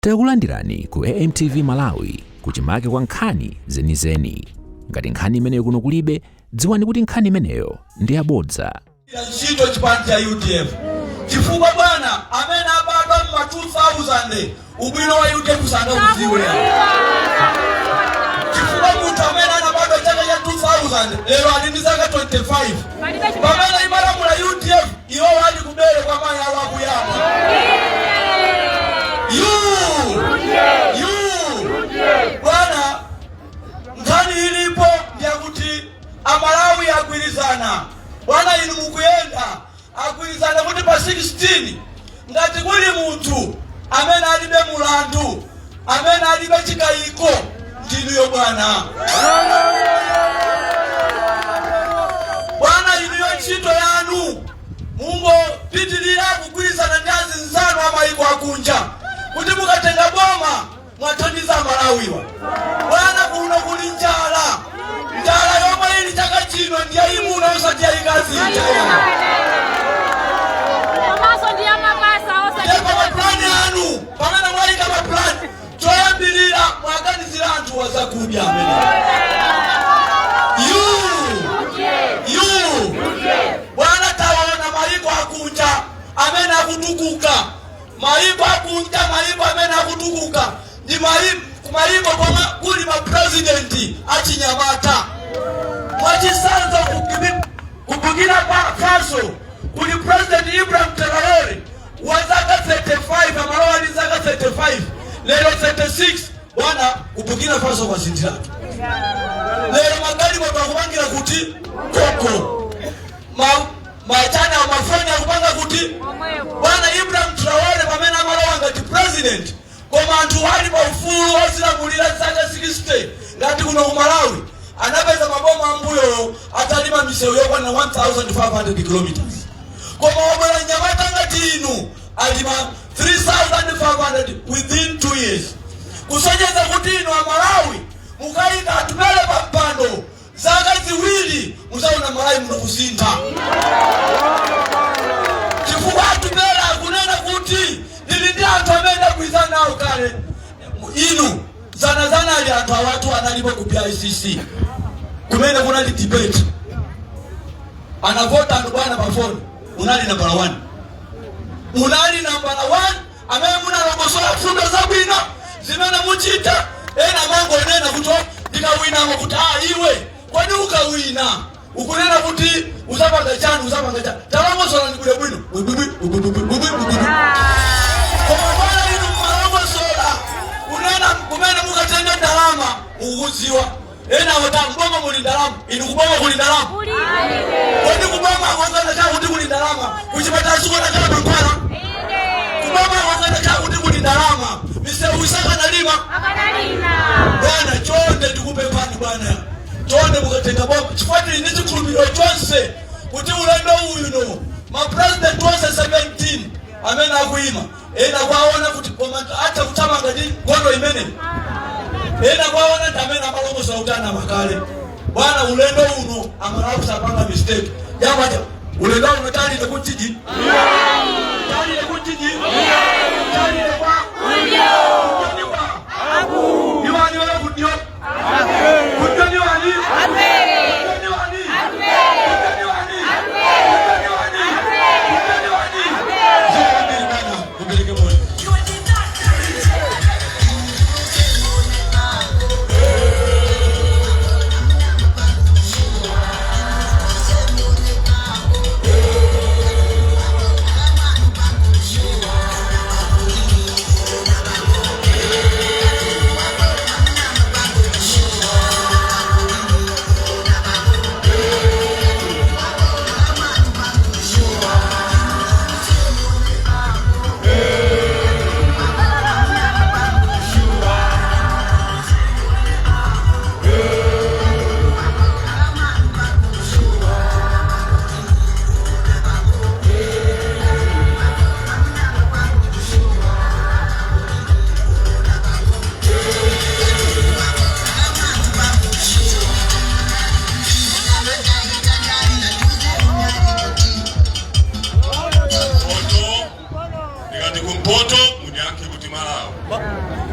Takulandirani ku AMTV Malawi kuchimake kwa nkhani zenizeni. Ngati nkhani imeneyo kuno kulibe, dziwani kuti nkhani imeneyo ndi yabodza. Ntchito chipani cha UDF. Chifukwa bwana amene abadwa mu 2000 ubwino wa UDF sanaudziwe. Chifukwa munthu amene anabadwa chaka cha 2000 lero ali ndi zaka 25. Pamene imalamula UDF iwo wali kubere kwa mayi awo akuyamba. Bwana nkhani ilipo ndiyakuti amalawi agwirizana. Bwana inu mukuyenda agwirizana kuti pa 16 ngati kuli munthu amene alibe mulandu, amene alibe chikayiko, ndinuyo bwana. Bwana inuyo ntchito yanu mungopitirira kugwirizana ndi azinzanu amayiko akunja kuti mukatenga boma mwathandiza amalawiwa. Bwana kuno kuli njala yomwe ili chaka chino ndiye imuna osati yayikazi njala. Maplani anu pamene mwayika maplani choyambirira mwaganizira anthu wazakudya amene. Bwana tawaona mayiko akunja amene akutukuka. Mayiko akunja, mayiko amene akutukuka ndi mayiko koma kuli mapresidenti achinyamata. Mwachisanzo kubukira Faso kuli President Ibrahim Traore wa zaka 35 amalowa ndi zaka 35 lero 36. Bwana kubukira Faso kwa zindiratu lero magari mwakupangira kuti koko machana mafoni akupanga kuti Bwana Ibrahim Traore pamene amalowa ngati president koma anthu ali pa ufulu ozilamulira zaka 60 ngati kuno ku Malawi anapeza maboma ambuyo atalima misewu yokwana 1500 kilometers. Koma wabwera nyamata ngati inu alima 3500 within 2 years. Kusonyeza kuti inu amalawi mukayika atumele pa mpando zaka ziwiri muzaona Malawi muno kusintha. Chifukwa atumele akunena kuti ndili ndi anthu amene akuyizana nawo kale. Inu zana ali anthu awatu analipo ku PICC kumene kunali debate anavota anthu bwana pa phone. Unali number 1 amene munalongosola fundo zabwino zimene muchita ena mango nena kuti ndikawinamo kuti iwe kwani ukawina ukunena kuti uzapanga chanu talangosola ndikule bwino koma bwana inu mmalongosola unena kumene mukatenga ndalama ukuziwa ena wata mboma muli ndalama inu kuboma kuli ndalama kwani kuboma kwangana cha kuti kuli ndalama kuchipata sukona kala mankwala kuboma kwangana cha kuti kuli ndalama misewu isaka nalima bwana chonde tukupe pani bwana chonde mukatenga boma chifati ini chikhulupiriro chonse kuti ulendo uyu ma president wonse 17 amene akuyima ena kwaona kuti koma acha kutamanga ndi ngondo imene ena kwaona ndamene amalongosola utana makale. Bwana ulendo uno amalawi sapanga mistake yabaja ulendo uno tali nekuchiji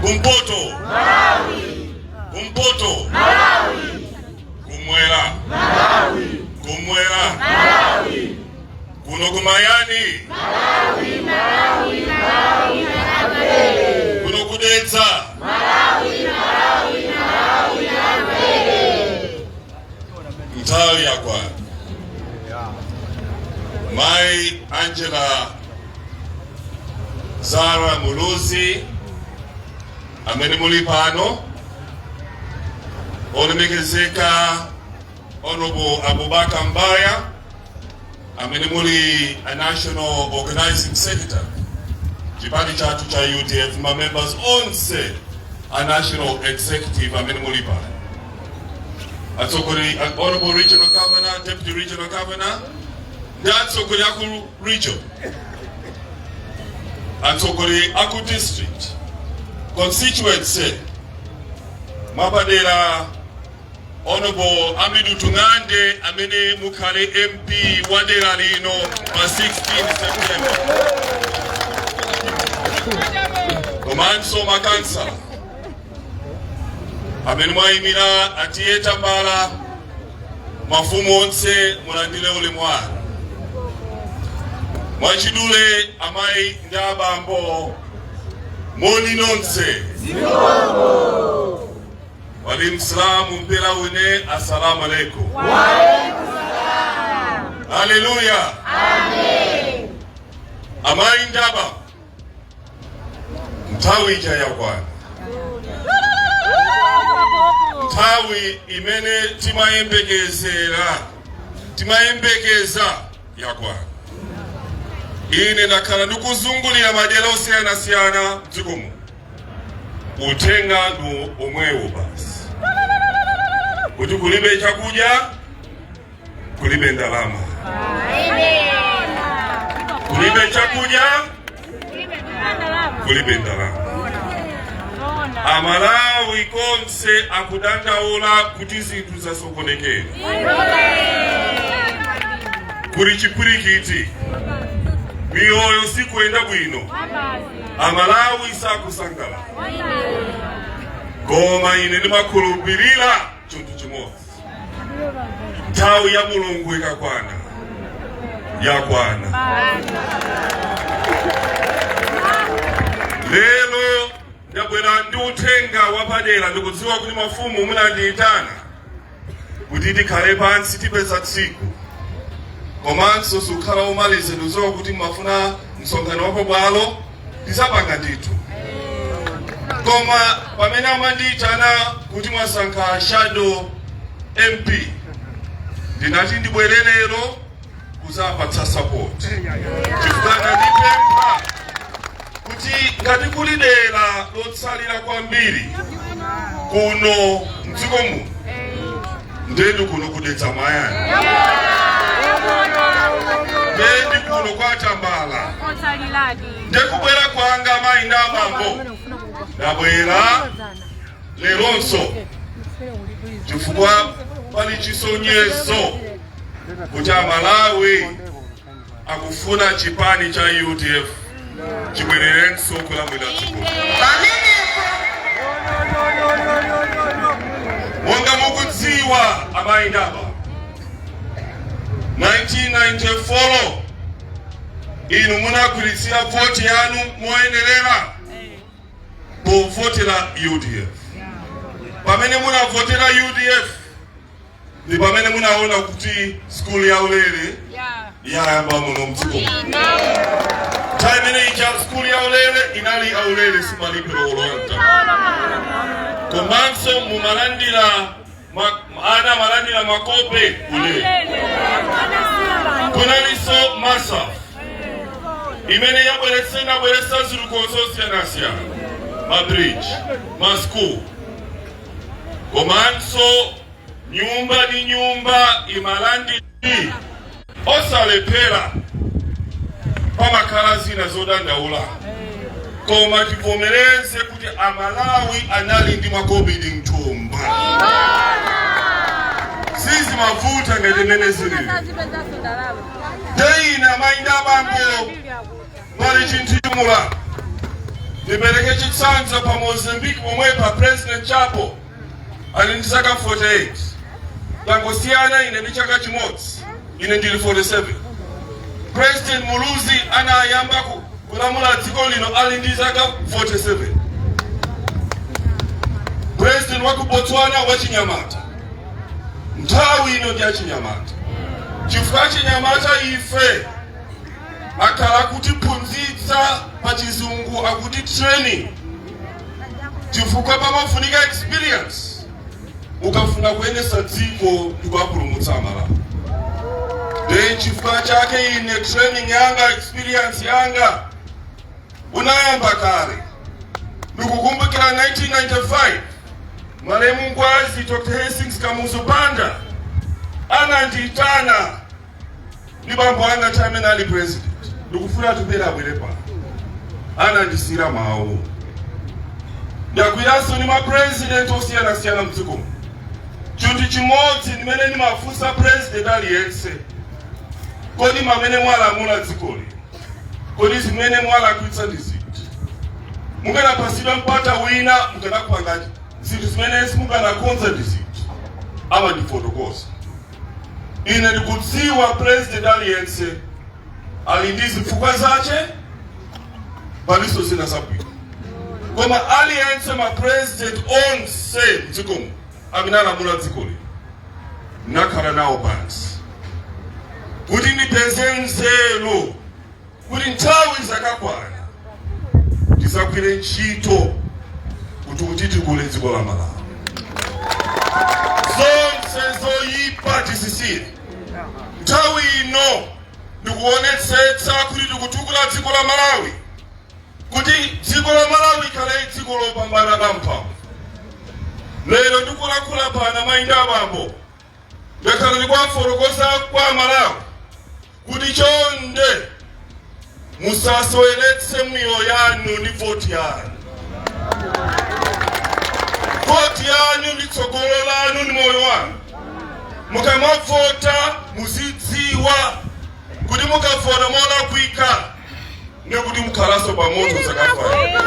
Kumpoto Malawi, Kumpoto Malawi, Kumwera Malawi, Kumwera Malawi, kuno kumayani Malawi, Malawi, Malawi, Malawi, kuno kudetsa Malawi, Malawi, Malawi, Malawi. Nthawi yakwa Mai Angela Zara Muluzi amene muli pano, olemekezeka Honorable Abubakar Mbaya amene muli a National Organizing Secretary chipani chathu cha UDF, ma members onse a National Executive amene muli pano, atsogoli Honorable Regional Governor, Deputy Regional Governor, ndi atsogoli aku region, atsogoli aku district, constituency, mapadera Honorable Amidu Tungande amene mukhale MP wa dera lino pa 16 September. Komanso makansa amene mwayimira atiye Tambala, mafumu onse mulandire ulemu wanu. Mwachidule amayi ndi abambo moni nonse. Wali Mslamu mpira une, assalamu alaikum. Wa alaikum salam. Hallelujah. Amen. Amayi ndaba nthawi ija yakwana, nthawi imene timayembekeza yakwana. Ine nakhala ndikuzungulira madera osiyanasiyana m'dzikomo, utenga ndu omwewo basi, kuti kulibe chakudya, kulibe ndalama. Kulibe chakudya, kulibe ndalama. Amalawi konse akudandaula kuti zinthu zasokonekera. Kuli chipwirikiti, miyoyo sikuyenda bwino, Amalawi sakusangala. Koma ine ndimakhulupirira chinthu chimodzi, nthawi ya Mulungu ikakwana yakwana. Lero ndabwera ndi uthenga wapadera, ndikudziwa kuti mafumu munandiyitana kuti tikhale pansi tipeza tsiku, komanso sukhala umalize ndizowa kuti mafuna msonkhano wapo bwalo tisapanga ndithu. Koma pamene amandiyitana kuti mwasankha shadow MP, ndinati ndibwere lero kuzapatsa support. Chifukwa ndipempha kuti ngati kuli dera lotsalira kwambiri kuno m'dzikomo, ndendi kuno kudetsa mayani, ndendi kuno kwa Tambala, ndekubwera kwanga mayi ndi abambo. Ndabwera leronso chifukwa pali chisonyezo kuti Amalawi akufuna chipani cha UDF chibwererenso kulamulira dziko. Monga mukudziwa amayi ndaba, 1994 inu munagwiritsira voti yanu moyenerera povotera UDF. Pamene munavotera UDF ndi pamene munaona kuti school ya ulere yayamba muno m'dzikomo. Imene ija school ya ulere inali aulere simalipiro olonta. Komanso mumalandira ana malandira makope ulere. Kunaliso MASAF imene yabweretsa zilukonso osiyanasiyana, ma bridge, ma school. Komanso nyumba ni nyumba imalandi osalepera pamakhala zina zodandaula. Koma tivomereze kuti Amalawi anali ndi makope ndi mthumba. Sisi mavuta ngati mene zilili. Deina mainda bambo pali chinthu chimula. Nibereke chitsanza pa Mozambique pomwe pa President Chapo ali ndi zaka 48. Tangosiyana ine ndi chaka chimodzi. Ine ndili 47. President Muluzi anayamba kulamula dziko lino ali ndi zaka 47. President wa Botswana wachinyamata. Nthawi ino ndi achinyamata. Chifukwa chinyamata ife akhala kuti phunzitsa pa chizungu akuti training. Chifukwa pamafunika experience. Ukafuna kuyendesa dziko ndikupulumutsa amalawi. Chifukwa chake ine training yanga, experience yanga unayamba kale. Ndikukumbukira 1995 Malemu Ngwazi Dr. Hastings Kamuzu Banda ananditana ni bambo anga chamena ali president. Ndikufuna tupera bwerepa. Anandisira mawu. Ndakuyaso ni ma president osiyana mdziko. Chunti chimodzi nimene nimafunsa president aliyense. Kodi mamene mwalamula dzikoli. Kodi zimene mwalakwitsa ndi ziti. Mungana pasidwa mpata wina mungana kupangaji. Zinthu zimene simunganakonza ndi ziti. Ama ndi fotokosa. Ine ndikudziwa president aliyense ali ndi zifukwa zace paliso zina zabwino. Koma aliyense ma president onse mdzikomo amene alamula dzikoli nakhala nawo pansi kuti ndipeze nzeru kuti nthawi zakakwana tisagwire ntchito kuti tikule dziko la Malawi. Zonse zoyipa tisisire. Nthawi ino ndikuonetsetsa kuti tikutukula dziko la Malawi. Kuti dziko la Malawi ikhale dziko lopambana kamphamvu. Lero ndikulankhula pana mayinda abambo. Ndakhala ndikuwafotokoza kwa Malawi kuti chonde musasoweretse miyoyo yanu ndi voti yanu. Voti yanu ndi tsogolo lanu ndi moyo wanu. Mukamavota muzidziwa kuti mukavota molakwika nekuti mukhalaso pamoto zakafana.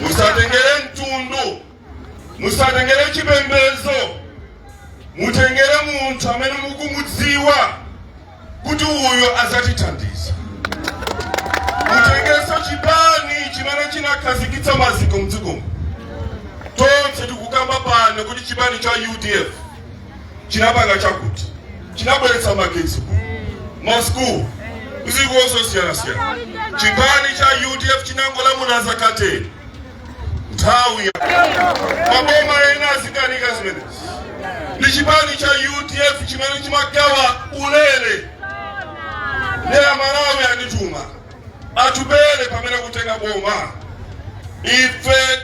Musatengere mtundu, musatengere chipembedzo, mutengere munthu amene mukumudziwa kuti uyo azatithandiza. Mutengeso chipani chimene chinakhazikitsa maziko mdzikomo. Tonse tikukamba pano kuti chipani cha UDF chinapanga chakuti, chinabweretsa magetsi, masukulu, uzikuonso siyana. Chipani cha UDF chinangolamula zakateni. Nthawi maboma ena azikanika zimenezi. Ndi chipani cha UDF chimene chimagawa ulere. Lera Malawi anituma atubere pamene kutenga boma. Ife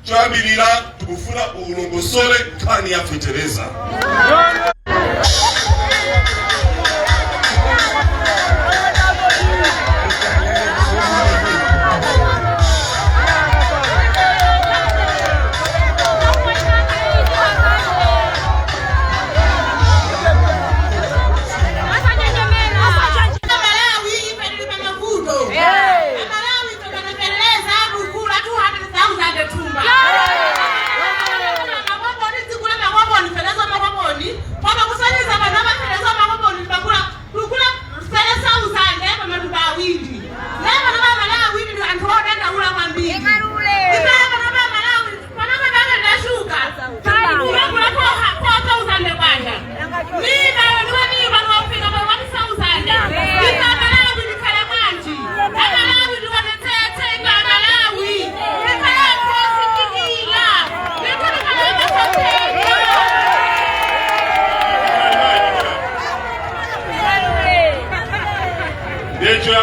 twabirira tukufuna ulongosole nkhani ya Tereza.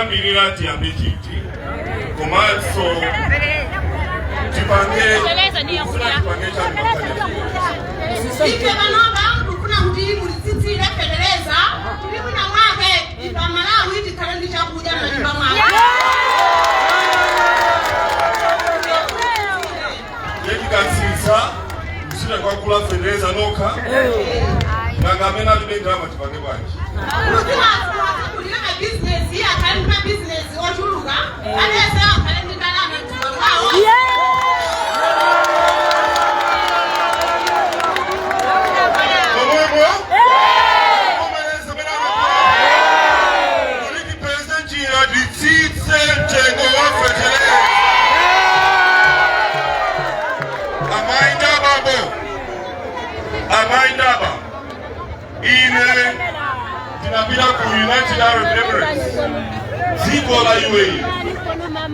Ambirati ambijiti komanso tipange Ife banaba ukuna kuti mulitsitsira Tereza tuli kuna mwake ipa Malawi tikhale chakuja manyumba mwake. Yekikatsitsa kusina kwakula Tereza nokha Nangamena libe drama tipange banje. Kulina business ya kalina business ochuluka. Alesa kalenda ndalama tubangao. Amaindaba ine tinapita ku United Arab Emirates ziko la UAE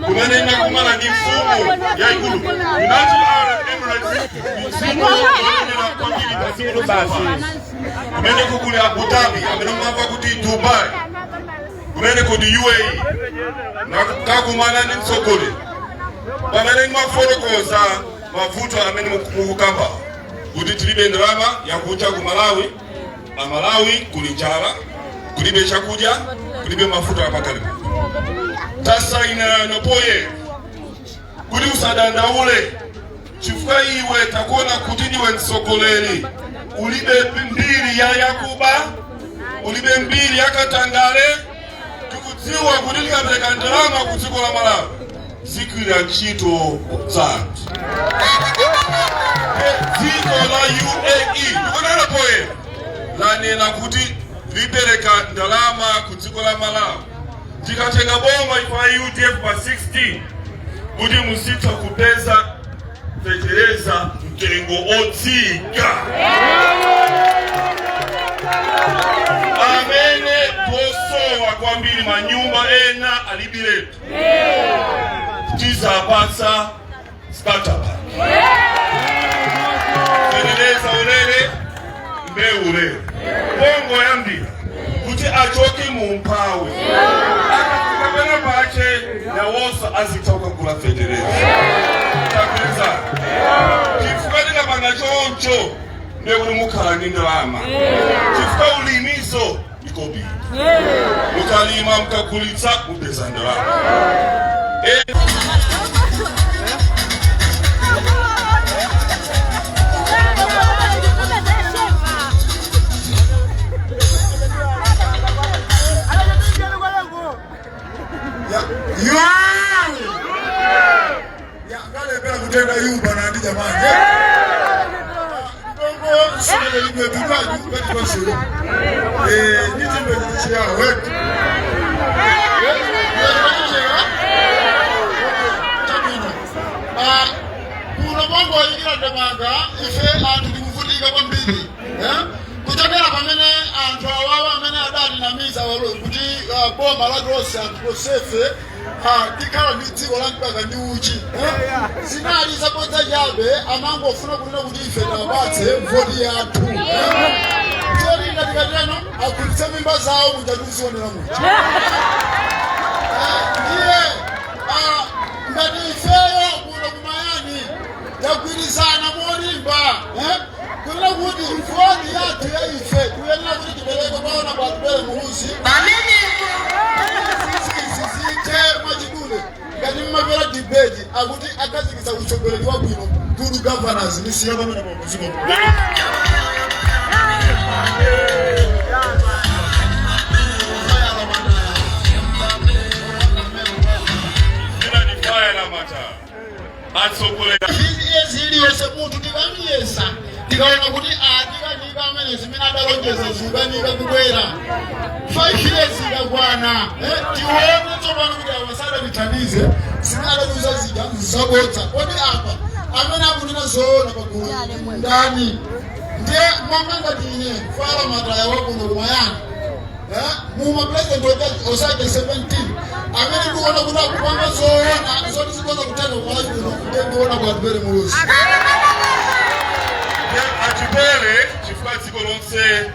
kunanena kumana ni mfumo ya ikulu United Arab Emirates mfumo kunanena kwa kili kasiro basi kumene kukuli Abu Dhabi amene mwamba kuti Dubai kumene kudi UAE na kakumana ni msokole pamene maforokoza mavuto amene mukukamba kuti tilibe ndalama ya kuja ku Malawi, Malawi kulinjala, kulibe chakudya, kulibe mafuta hapa karibu. Tasa ina nopoye kuti usadandaule chifukwa iwe takuona kuti niwe nsokoleli ulibe mbili ya Yakuba, ulibe mbili ya Katangale, tukudziwa kuti likapeleka ndalama ku dziko la Malawi siku ya ntchito zanthu. Ziko la UAE tukunena poe lanena kuti libereka ndalama ku dziko la Malawi tikatenga boma ifa UTF pa 16 kuti musitha kupeza fetereza mtengo otsika amene posowa kwambiri manyumba ena alibiretu tizapatsa startup fetereza ulele mbeule bongo yambira kuti achoke mu mpawe akafika pache na wosa azitoka kula fetereza takweza chifuka ndikapanga choncho ndekuti mukhala ndi ndalama chifuka ulimizo ikobi mukalima mukagulitsa mupeza ndalama kutenda yumba na ndija manje bongo sile libe bidwa nyumba kwa sile niti ndo nchia wetu kuna bongo walikila demanga ife antu kikufutika kwa mbili kutakela pamene antu awawa amene adani na miza walo kuti boma la grosi antu kosefe dikhala mitsiko lankubaka ndi uchi zinali zabodza chabe amango ofuna kunena kuti ife tabatse voti yathu cholinga tikateno agulitse mimba zawo muchatiziwonera muchi ndiye ngati ifeyo kuno kumayani yagwirizana molimba kunena kuti voti yathu ya ife kuyenera kuti tibereke paona patubere muhuzi ngati mmapera debate akuti akazikisa utsogoleri wabwino kuli governors nisiya pamene muziko eziliyose munthu tikamiyesa tikaona kuti tikanika amene zimene adalonjeza zikukanika kubwera 5 years ikakwana tione tsopano kuti awasada tithandize zimene adaluza zija zabodza kodi apa amene akunena zoona pagulu ndani ndiye monga ngati ine fala mataya wakuno kumayani muma president osake 17 amene ndikuona kuti akupanga zoona zoti zikoza kutenda kumala kuno ndiona kwa atibere mulusi atibere chifukwa dziko lonse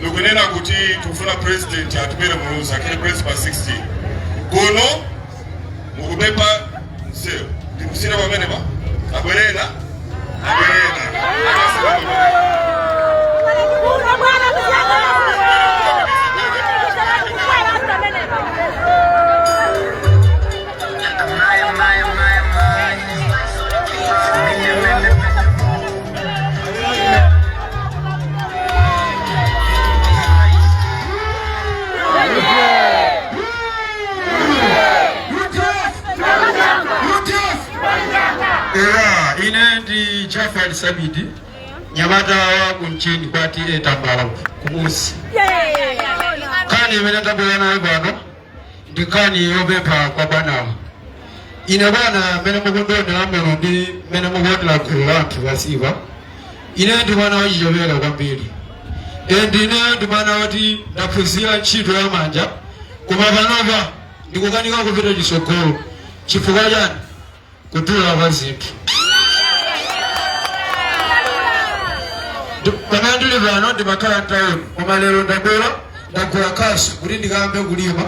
likunena kuti tikufuna president atibere mulusi akile president pa 16 kuno mukupepa mseo ndikusina pamene pa abwerena Era inendi Jafar Sabidi nyamata wangu nchini kwa tile tambara kumusi kani imeneta bwana bwana ndikani yobepa kwa bana ina bana mena mugondo na merundi mena mugondo la kulantu wasiba inendi bana wajiyobera kwa mbili endine ndumana wati ndapuzira ntchito ya manja koma panova ndikukanika kupita chisogolo chifukwa chani kutula kwa zinthu pamene ndili pano ndimakhala mtawuni koma lero ndabwera ndagula kasu kuti ndikambe kulima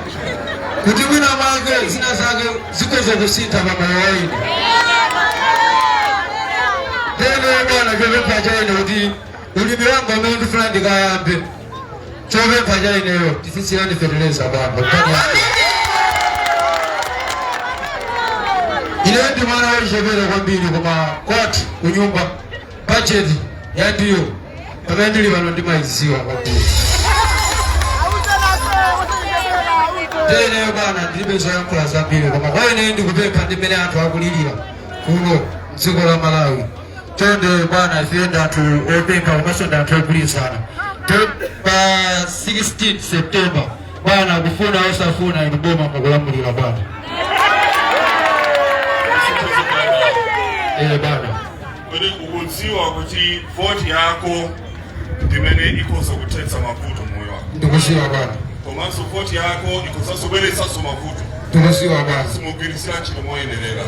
kuti mwina mwake zina zake zikhoza kusintha pamoyo waine tene bwana chopempha chaine kuti ulimi wangu amene ndifuna ndikayambe chopempha chaineyo tisisirani fertilizer bwana ile ndi mwana wachipere kwambiri koma kwati kunyumba budget ya ndiyo pamene ndili pano ndimaiziwa kwambiri tene bwana ndilibe zoyankhula zambiri koma kwa ine ndikupempha ndimene anthu akulirira kuno dziko la Malawi tonde bwana ifenda anthu opempha komanso ndi anthu ogwirizana pa 16 September bwana kufuna osafuna inu boma mukulamulira bwana bwana kodi ukudziwa kuti voti yako ndimene ikoza kuthetsa mavuto moyo wako ndikuziwa bwana komanso voti yako ikoza sobweretsanso mavuto ndikuziwa bwana simugwirisira ntchito moyenerera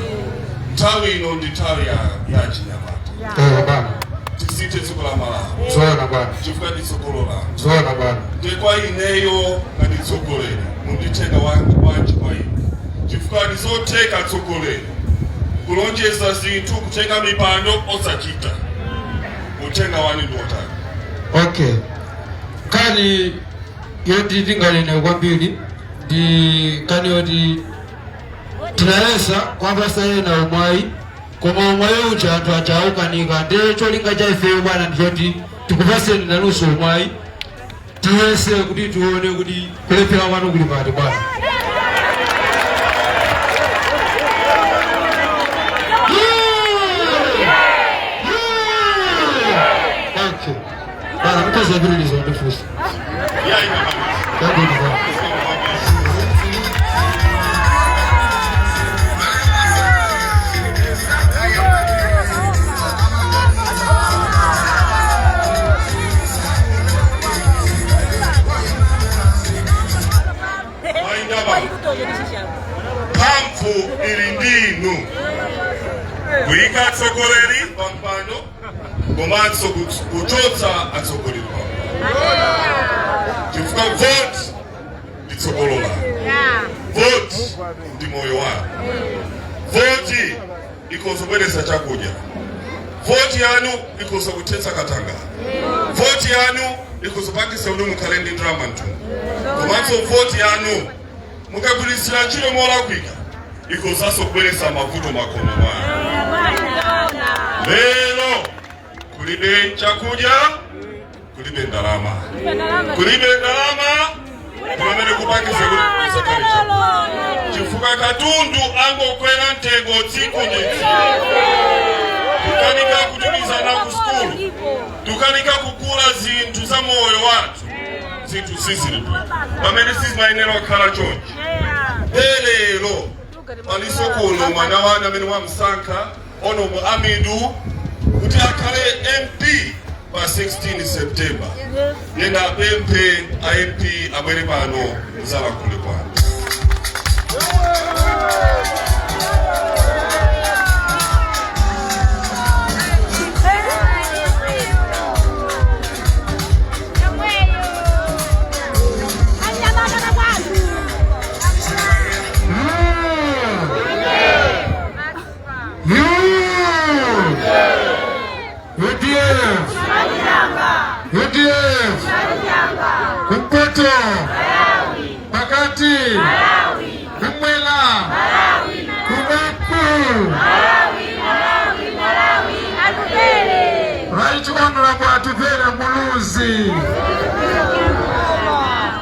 nthawi ino ndi nthawi ya chinyamata bwana tisinthe dziko la Malawi zoona bwana chifukwa nditsogolola zoona bwana ndekwa ineyo nganditsogoleri munditenga wanji kwa ine chifukwa ndizotheka tsogoleri kulonjeza zinthu kutenga mipando osachita utenga wani ndotani okay kani yoti tingalene kwambiri ndi kani yoti tinayesa kwamba sayena umwayi koma umwayi ucha anthu achaukanika ndi cholinga cha ifeyo bwana ndiyoti tikupaseni nanuso umwayi tiyese kuti tione kuti kulephera kwanu kuli pati bwana bwana mkazi abirilizo ndifusa mphamvu ili ndinu kuyika tsogoleri pampando komanso kuchotsa atsogoleri chifukwa voti nditsogolola voti ndi moyo wanu voti ikoza kubweretsa chakudya voti yanu ikoza kuthetsa katanga voti yanu ikoza kupangitsa kuti mukhale ndi ndalama mtundu komanso voti yanu mukagwirisira ntchito molakwika ikozanso kubweretsa mavuto makomo mwanu lero kulibe chakudya kulibe ndalama kumene kupangitsa kuti musakale chakudya chifukwa katundu angokwera mtengo tsiku ndi tukanika kutumizana ku skulu tukanika kukula zinthu za moyo wathu zinthu sizilipo pamene sizimayenera kukhala chonchi lero paliso kuno mwana wanu amene wamusankha Honorable Amidu kuti akhale MP pa 16 September yenda apemphe a MP abwere pano muzalankhule kwanu UDF Kumpoto Makati Kumwela Kunaku Right Honorable Atupele Muluzi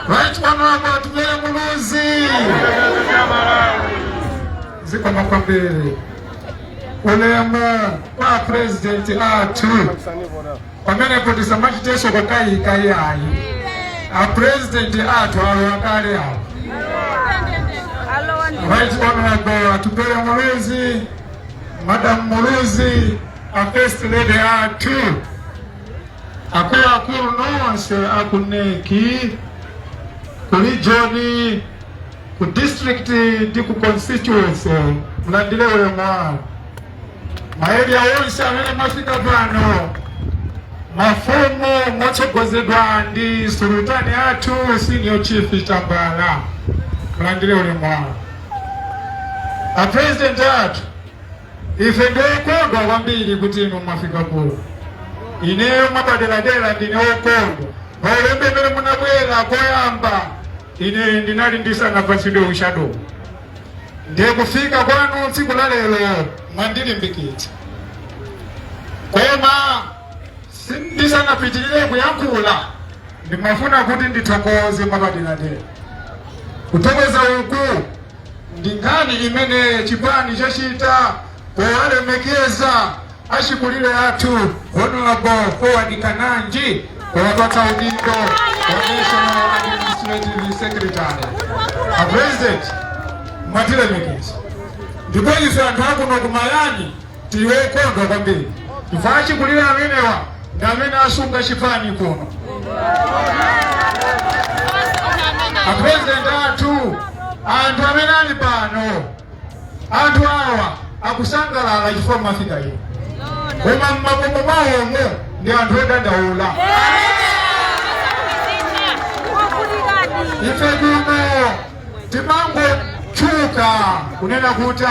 Right Honorable Atupele Muluzi Ziko makwambele ulemu kwa president atu pamene kuti samachiteso kwakayika iyayi a president atu alowakale awo Right Honorable Atupele Muluzi, Madam Muluzi, a First Lady atu akulu nonse akuneki kulijoni ku district ndi ku constituency mulandile ulemu wawo maeria onse amene mafika pano mafumu motsogozedwa ndi sultani athu senior chief Tambala mulandile ulemu wawo a president athu ife ndokondwa kwambiri kuti inu mwafika kuno ineyo mwabadeladela ndine okondwa paulembe mmene munabwera koyamba ine ndinali ndisanapatsidwe ushado ndiye kufika kwanu tsiku la lero mwandilimbikitsa koma ndisanapitirire kuyankhula ndimafuna kuti ndithokoze mwabadeladela kuthokoza uku ndi nkhani imene chipani chachita powalemekeza achikulire athu Honorable Forward Kananji wapata udindo wa National Administrative Secretary. A President mwatilemekeza ndipo ife anthu akuno kumayani tiwekondwa kwambiri ife achikulire amenewa ndi amene asunga chipani kuno. A President athu anthu amene ali pano anthu awa akusangalala chifukwa mwafika ino koma mmakomo mwawomo ndi anthu odandaula. Ife kuno timangochuka kunena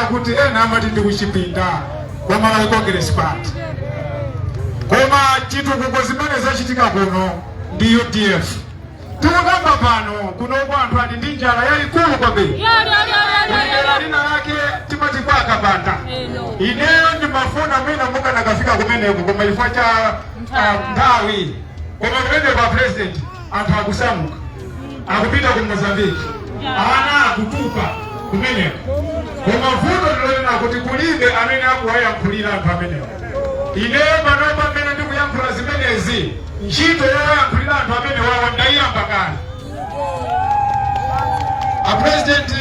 kuti ena amati ndi kuchipinda kwa Malawi Congress Party koma chitukuko zimene zachitika kuno ndi UDF tikukamba pano kuno kwa anthu ali ndi njala yayikulu kwambiri lina lake timati kwa akapanda ineyo ndimafuna mwina mukanakafika kumeneko koma chifukwa cha nthawi koma kumene kwa president anthu akusamuka akupita ku Mozambique ana akutupa kumeneko koma vuto ndilonena kuti kulibe amene akuwayankhulira anthu amenewo ineyo panopa amene ndikuyankhula zimenezi ntchito yoyankhulira anthu amene wawo ndayiyamba kale. A president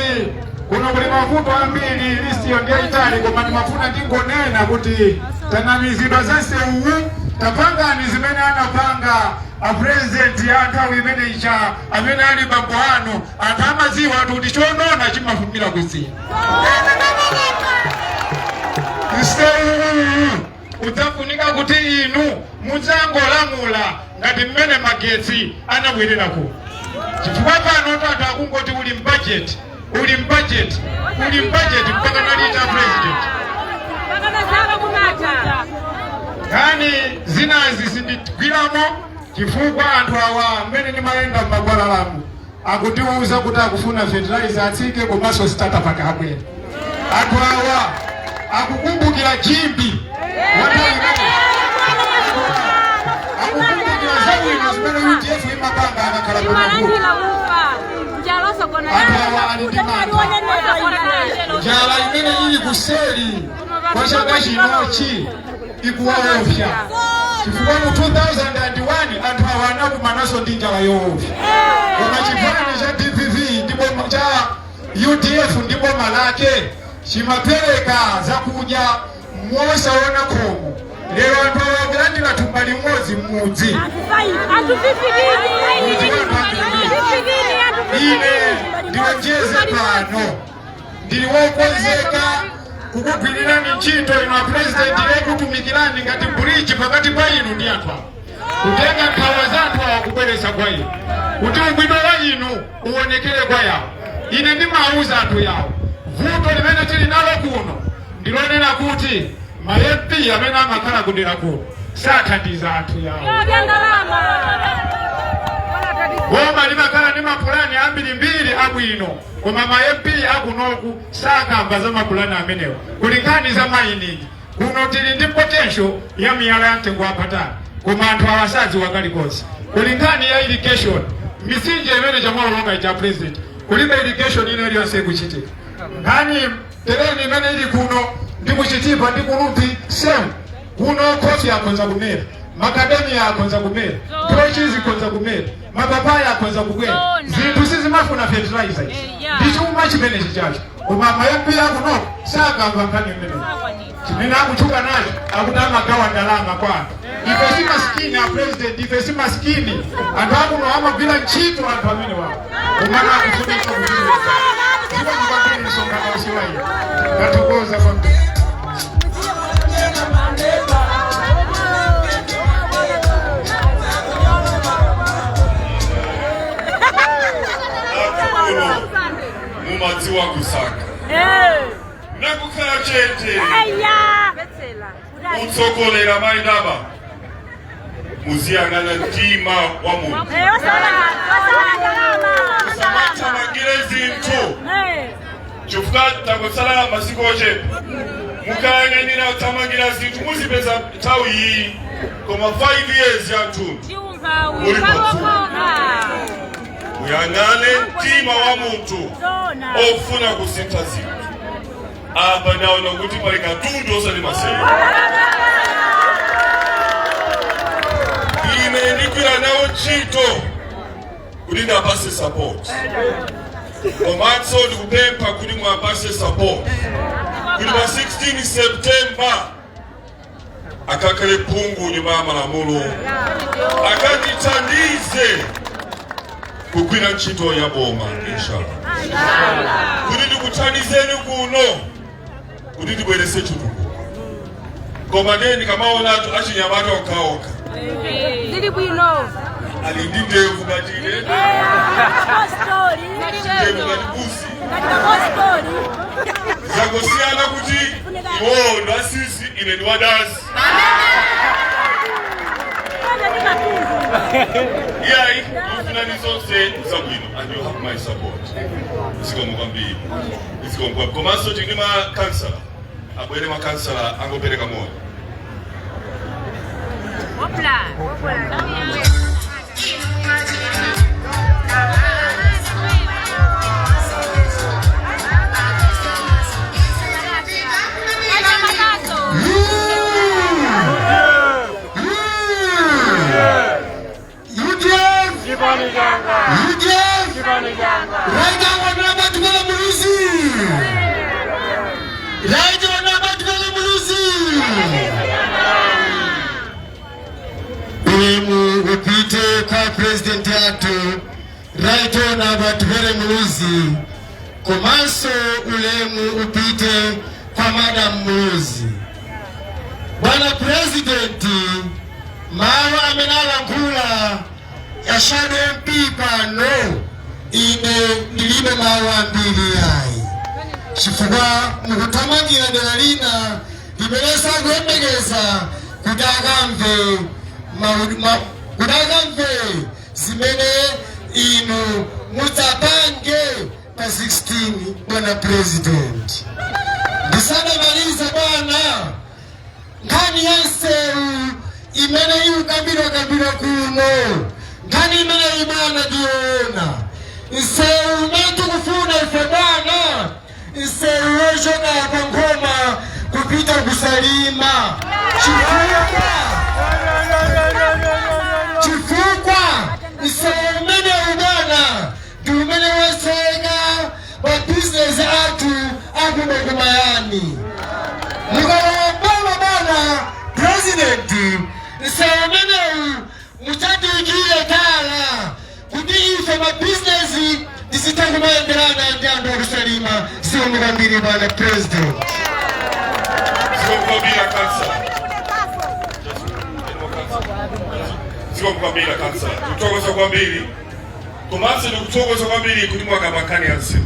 kuno kuli mavuto ambiri listi yo ndiyaitali koma ndimafuna ndingonena kuti tanamizidwa zanseuwu tapangani zimene anapanga a president ya nthawi imene icha amene ali bambo ano anthu amadziwa kuti chonona chimafumira kuzina udzafunika kuti inu mudzangolamula ngati mmene magetsi anabwerera ku chifukwa pano anthu akungoti uli mbudget mpaka nalita president kani zinazi sindigwiramo chifukwa anthu awa mmene ndimayenda m'magwalalamu akutiuza kuti akufuna fertilizer atsike komanso starter pack abwera anthu awa akukumbukira chimbi akukumbukira zabwino zimene UDF imapanga akakhala kumavuto anthu awa ali ndi mantha njala imene ili kuseri kwa chaka chinochi ikuwaofya chifukwa mu 2001 anthu awa anakumanaso ndi njala yoofya koma chipani cha DPV ndipo cha UDF ndipo malake chimapereka zakudya mosaona khomo lero anthu awa kulandira thumba limodzi mmudzi ine ndiwonjeze pano ndili wokonzeka kukugwirirani ntchito ino a president yekutumikirani ngati bridge pakati pa inu ndi anthu awa kutenga nkhawa za anthu awa kubweretsa kwa inu kuti ubwino wa inu uonekere kwa yawo. Ine ndimauza anthu yawo vuto limene tili nalo kuno ndilonena kuti ma MP amene amakhala kudera kuno sathandiza anthu yawo. Boma limakhala ndi mapulani ambirimbiri abwino koma ma MP akunoku sakamba za mapulani amenewa kulingani za mining kuno tili ndi potential ya miyala ya mtengo wapatali koma anthu awasadziwa kalikonse kulingani ya irrigation misinje imene chamwalonga cha president kulibe irrigation ino iliyonse kuchitika ngani tereni imene ili kuno ndikuchitipa ndikulupi same kuno kofi akonza kumera makademia akonza kumera prochizi konza kumera mapapaya akonza kugwera zinthu sizimafuna fertilizer ndichuma chimene chichacho koma mayambi akuno sakamba nkhani imene chimene akuchuka nacho akuti amagawa ndalama kwanu. Ife si maskini a president, ife si maskini anthu akuno amagwira ntchito anthu amene wawo kumana akufunika kuchitira ndipo ndikambiri msonkhano usiwayi ngatokoza kwambiri. Mumadziwa kusaka nakukhala chete utsokolera maindaba muziyang'ana mtima wa muntu usamathamangire zinthu chifukwa takutsala masiku ochepa mukayang'anira kuthamangira zinthu muzipeza nthawi iyi koma 5 years yathunthu muli patsuka uyang'ane mtima wa muntu ofuna kusintha zinthu. Apa ndaona kuti pali katundu osati masere. Ine ndikwira nawo ntchito kuti ndapase support. Komanso ndikupempha kuti mwapase support kuti pa 16 September akakhale phungu nyumba ya malamulo akandithandize kugwira ntchito ya boma inshallah. Kuti ndikuthandizeni kuno kuti ndibwerese chitukuko. Koma ndeni kamaona anthu achinyamata okhaokha ndili bwino ali ndi ndevu ngati ine ndevu ngati busi zakosiyana kuti iwo ndo asisi ine ndi wadazi. Yeah, you say Zabino, and you have my support. It's going to be. It's going to be. Komanso chingima cancer. Abwele ma cancer ango peleka moyo. Ulemu upite kwa president yatu Raito na Batuvele Muluzi. Komanso ulemu upite kwa Madam Muluzi. Bwana presidenti mawa amenala nkula ya shadow MP pano ine nilime mawa mbili yai chifukwa mukutamangira delalina limelesa kuembegeza kudagamve zimene inu mutapange pa 16 bwana president. Ndisana maliza bwana ngani yanseru imene iukambira kuno ngani imene ibana diona nseru metu kufuna ife bwana nseru wejoka hapa ngoma kupita kusalima chifukwa nseru mene ubana dumene wesega wa business atu akumegumayani mukawababa bwana president nseru mene mutadikiye tala kuti ife ma business disitakumaendelana ndi anthu akusalima sio mukambiri bwana president. Siko mkwambira kansa kutokoza kwambiri komanso ndikutokoza kwambiri kuti mwakapakani yansi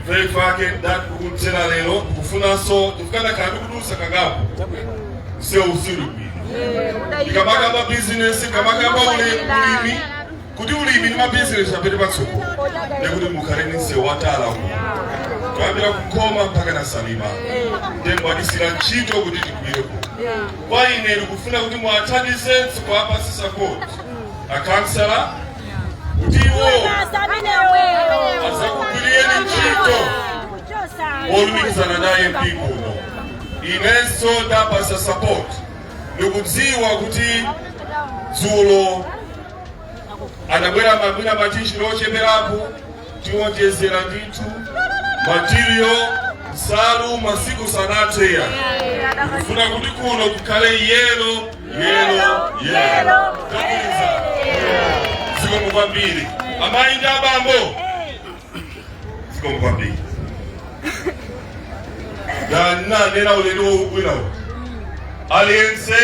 very fake that kukutsela lero kufunanso tikukana kandi kudusa kangapo sio usiru bwino ikamaka business ikamaka ulimi kuti ulimi ni business apete patsoko nekuti mukhaleni nse watala uko kwambira kukoma mpaka na salima ndembo adisira ntchito kuti tikwireko kwa ine ndikufuna kuti mwathandize kwa apa support akansala kuti iwo azakugwiriyeni ntchito olumikizana naye mpiko uno inenso ndapasa support ndikudziwa kuti dzulo anabwera mabwina matishi locheperapo tiwonjezera ndithu material nsalu masiku sanateya kufuna kuti kuno kukhale yelo takuliza zikomo kwambiri amayi ndi abambo zikomo kwambiri ndanena ulendo winawo aliyense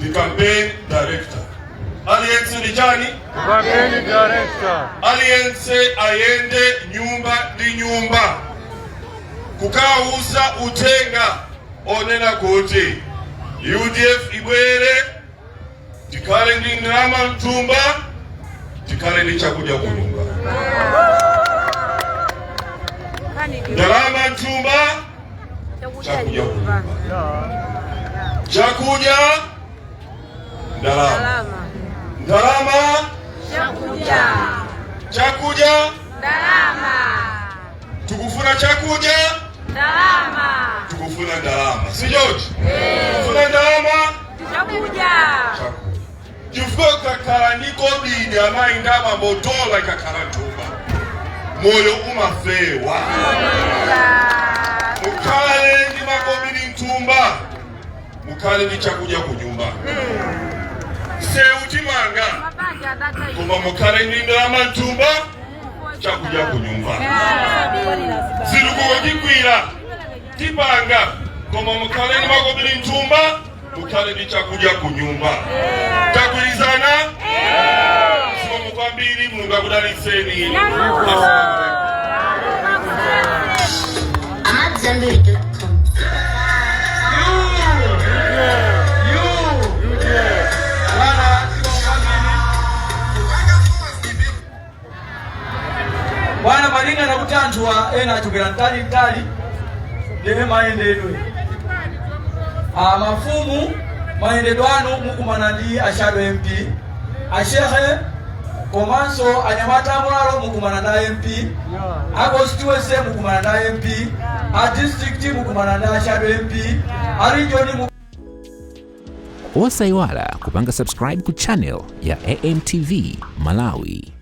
ndi campaign director aliyense ndi chani campaign director aliyense ayende nyumba ndi nyumba kukauza utenga onena kuti UDF ibwere tikale ndi ndalama mtumba tikale ndi chakudya kunyumba ndalama mtumba chakudya kunyumba chakudya ndalama chakudya ndalama tukufuna chakudya ndalama tukufuna ndalama si George tukufuna ndalama chakudya chifukwa kakhala niko bidi amayi ndama motola kakhala ntumba moyo umafewa mukhale ndi makobiri ntumba mukhale ndi chakudya kunyumba seutimanga koma mukhale ndi ndalama ntumba chakudya kunyumba zilikuwotikwira tipanga koma mukhale ndi makobiri ntumba mukhale ndi chakudya kunyumba takulizana zikomo kwambiri mulungu akudalitseni Bwana malinga na kutanzwa ena achokera mtali ndiye mayendedwe mafumu mayendedwe anu mukumana ndi ashado MP ashehe komanso anyamata mulalo mukumana na MP constituency mukumana na MP district mukumana na ashado MP region Osaiwala kupanga subscribe ku channel ya AMTV Malawi.